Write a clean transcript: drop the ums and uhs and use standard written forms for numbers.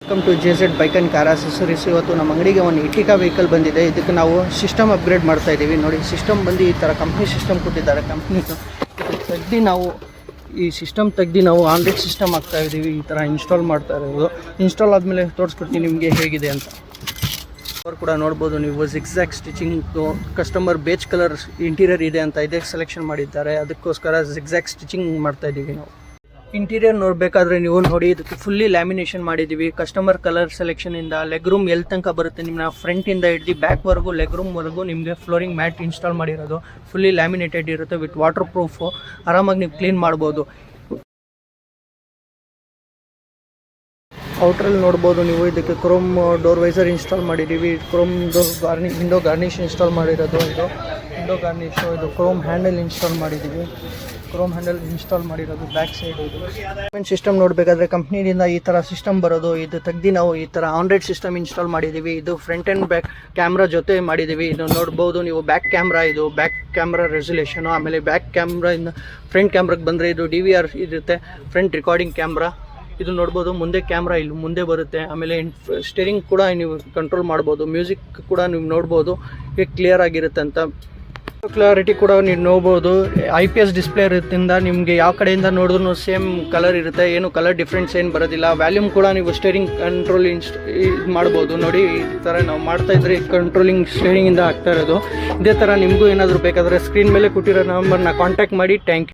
Welcome to JZ bike and car accessories. ಇವತ್ತು ನಮ್ಮ ಅಂಗಡಿಗೆ ಒಂದು ಇಟಿಕಾ ವೆಹಿಕಲ್ ಬಂದಿದೆ. ಇದಕ್ಕೆ ನಾವು ಸಿಸ್ಟಮ್ ಅಪ್ಗ್ರೇಡ್ ಮಾಡ್ತಾ ಇದ್ದೀವಿ. ನೋಡಿ, ಸಿಸ್ಟಮ್ ಬಂದು ಈ ಥರ ಕಂಪ್ನಿ ಸಿಸ್ಟಮ್ ಕೊಟ್ಟಿದ್ದಾರೆ. ಕಂಪ್ನಿದು ತೆಗ್ದು ಈ ಸಿಸ್ಟಮ್ ತೆಗ್ದು ನಾವು ಆಂಡ್ರಾಯ್ಡ್ ಸಿಸ್ಟಮ್ ಆಗ್ತಾ ಇದ್ದೀವಿ. ಈ ಥರ ಇನ್ಸ್ಟಾಲ್ ಮಾಡ್ತಾ ಇರೋದು. ಇನ್ಸ್ಟಾಲ್ ಆದಮೇಲೆ ತೋರಿಸ್ಕೊಡ್ತೀನಿ ನಿಮಗೆ ಹೇಗಿದೆ ಅಂತ. ಅವ್ರು ಕೂಡ ನೋಡ್ಬೋದು ನೀವು, zigzag stitching customer beige colour interior ಇದೆ ಅಂತ ಇದೇ ಸೆಲೆಕ್ಷನ್ ಮಾಡಿದ್ದಾರೆ. ಅದಕ್ಕೋಸ್ಕರ ಜಿಗ್ಜ್ಯಾಗ್ ಸ್ಟಿಚಿಂಗ್ ಮಾಡ್ತಾ ಇದ್ದೀವಿ ನಾವು. ಇಂಟೀರಿಯರ್ ನೋಡಬೇಕಾದ್ರೆ ನೀವು ನೋಡಿ, ಇದಕ್ಕೆ ಫುಲ್ಲಿ ಲ್ಯಾಮಿನೇಷನ್ ಮಾಡಿದ್ದೀವಿ. ಕಸ್ಟಮರ್ ಕಲರ್ ಸೆಲೆಕ್ಷನಿಂದ ಲೆಗ್ ರೂಮ್ ಎಲ್ಲಿ ತನಕ ಬರುತ್ತೆ, ನಿಮ್ಮ ಫ್ರಂಟಿಂದ ಹಿಡಿದು ಬ್ಯಾಕ್ವರೆಗೂ ಲೆಗ್ ರೂಮ್ವರೆಗೂ ನಿಮಗೆ ಫ್ಲೋರಿಂಗ್ ಮ್ಯಾಟ್ ಇನ್ಸ್ಟಾಲ್ ಮಾಡಿರೋದು. ಫುಲ್ಲಿ ಲ್ಯಾಮಿನೇಟೆಡ್ ಇರುತ್ತೆ ವಿತ್ ವಾಟರ್ ಪ್ರೂಫು. ಆರಾಮಾಗಿ ನೀವು ಕ್ಲೀನ್ ಮಾಡ್ಬೋದು. ಔಟ್ರಲ್ಲಿ ನೋಡ್ಬೋದು ನೀವು, ಇದಕ್ಕೆ ಕ್ರೋಮ್ ಡೋರ್ ವೈಸರ್ ಇನ್ಸ್ಟಾಲ್ ಮಾಡಿದ್ದೀವಿ. ಕ್ರೋಮ್ದು ವಿಂಡೋ ಗಾರ್ನಿಷ್ ಇನ್ಸ್ಟಾಲ್ ಮಾಡಿರೋದು. ಇದು ವಿಂಡೋ ಗಾರ್ನಿಶು. ಇದು ಕ್ರೋಮ್ ಹ್ಯಾಂಡಲ್ ಇನ್ಸ್ಟಾಲ್ ಮಾಡಿದ್ದೀವಿ. ಕ್ರೋಮ್ ಹ್ಯಾಂಡಲ್ ಇನ್ಸ್ಟಾಲ್ ಮಾಡಿರೋದು ಬ್ಯಾಕ್ ಸೈಡ್. ಇದು ಸಿಸ್ಟಮ್ ನೋಡಬೇಕಾದ್ರೆ ಕಂಪ್ನಿಯಿಂದ ಈ ಥರ ಸಿಸ್ಟಮ್ ಬರೋದು. ಇದು ತೆಗ್ದು ನಾವು ಈ ಥರ ಆಂಡ್ರಾಯ್ಡ್ ಸಿಸ್ಟಮ್ ಇನ್ಸ್ಟಾಲ್ ಮಾಡಿದ್ದೀವಿ. ಇದು ಫ್ರಂಟ್ ಆ್ಯಂಡ್ ಬ್ಯಾಕ್ ಕ್ಯಾಮ್ರಾ ಜೊತೆ ಮಾಡಿದ್ದೀವಿ. ಇದು ನೋಡ್ಬೋದು ನೀವು, ಬ್ಯಾಕ್ ಕ್ಯಾಮ್ರಾ, ಇದು ಬ್ಯಾಕ್ ಕ್ಯಾಮ್ರಾ ರೆಸಲ್ಯೂಷನು. ಆಮೇಲೆ ಬ್ಯಾಕ್ ಕ್ಯಾಮ್ರಾಯಿಂದ ಫ್ರಂಟ್ ಕ್ಯಾಮ್ರಾಗೆ ಬಂದರೆ ಇದು DVR ಇರುತ್ತೆ, ಫ್ರಂಟ್ ರೆಕಾರ್ಡಿಂಗ್ ಕ್ಯಾಮ್ರಾ. ಇದು ನೋಡ್ಬೋದು, ಮುಂದೆ ಕ್ಯಾಮ್ರಾ ಇಲ್ಲಿ ಮುಂದೆ ಬರುತ್ತೆ. ಆಮೇಲೆ ಸ್ಟೇರಿಂಗ್ ಕೂಡ ನೀವು ಕಂಟ್ರೋಲ್ ಮಾಡ್ಬೋದು. ಮ್ಯೂಸಿಕ್ ಕೂಡ ನೀವು ನೋಡ್ಬೋದು ಹೇಗೆ ಕ್ಲಿಯರ್ ಆಗಿರುತ್ತೆ ಅಂತ. ಕ್ಲಾರಿಟಿ ಕೂಡ ನೀವು ನೋಡ್ಬೋದು. IPS ಡಿಸ್ಪ್ಲೇ ಇರೋದ್ರಿಂದ ನಿಮಗೆ ಯಾವ ಕಡೆಯಿಂದ ನೋಡಿದ್ರೂ ಸೇಮ್ ಕಲರ್ ಇರುತ್ತೆ, ಏನು ಕಲರ್ ಡಿಫ್ರೆನ್ಸ್ ಏನು ಬರೋದಿಲ್ಲ. ವ್ಯಾಲ್ಯೂಮ್ ಕೂಡ ನೀವು ಸ್ಟೇರಿಂಗ್ ಕಂಟ್ರೋಲ್ ಇದು ಮಾಡ್ಬೋದು. ನೋಡಿ, ಈ ಥರ ನಾವು ಮಾಡ್ತಾಯಿದ್ರೆ ಕಂಟ್ರೋಲಿಂಗ್ ಸ್ಟೇರಿಂಗಿಂದ ಆಗ್ತಾ ಇರೋದು. ಇದೇ ಥರ ನಿಮಗೂ ಏನಾದರೂ ಬೇಕಾದರೆ ಸ್ಕ್ರೀನ್ ಮೇಲೆ ಕೊಟ್ಟಿರೋ ನಂಬರ್ನ ಕಾಂಟ್ಯಾಕ್ಟ್ ಮಾಡಿ. Thank you.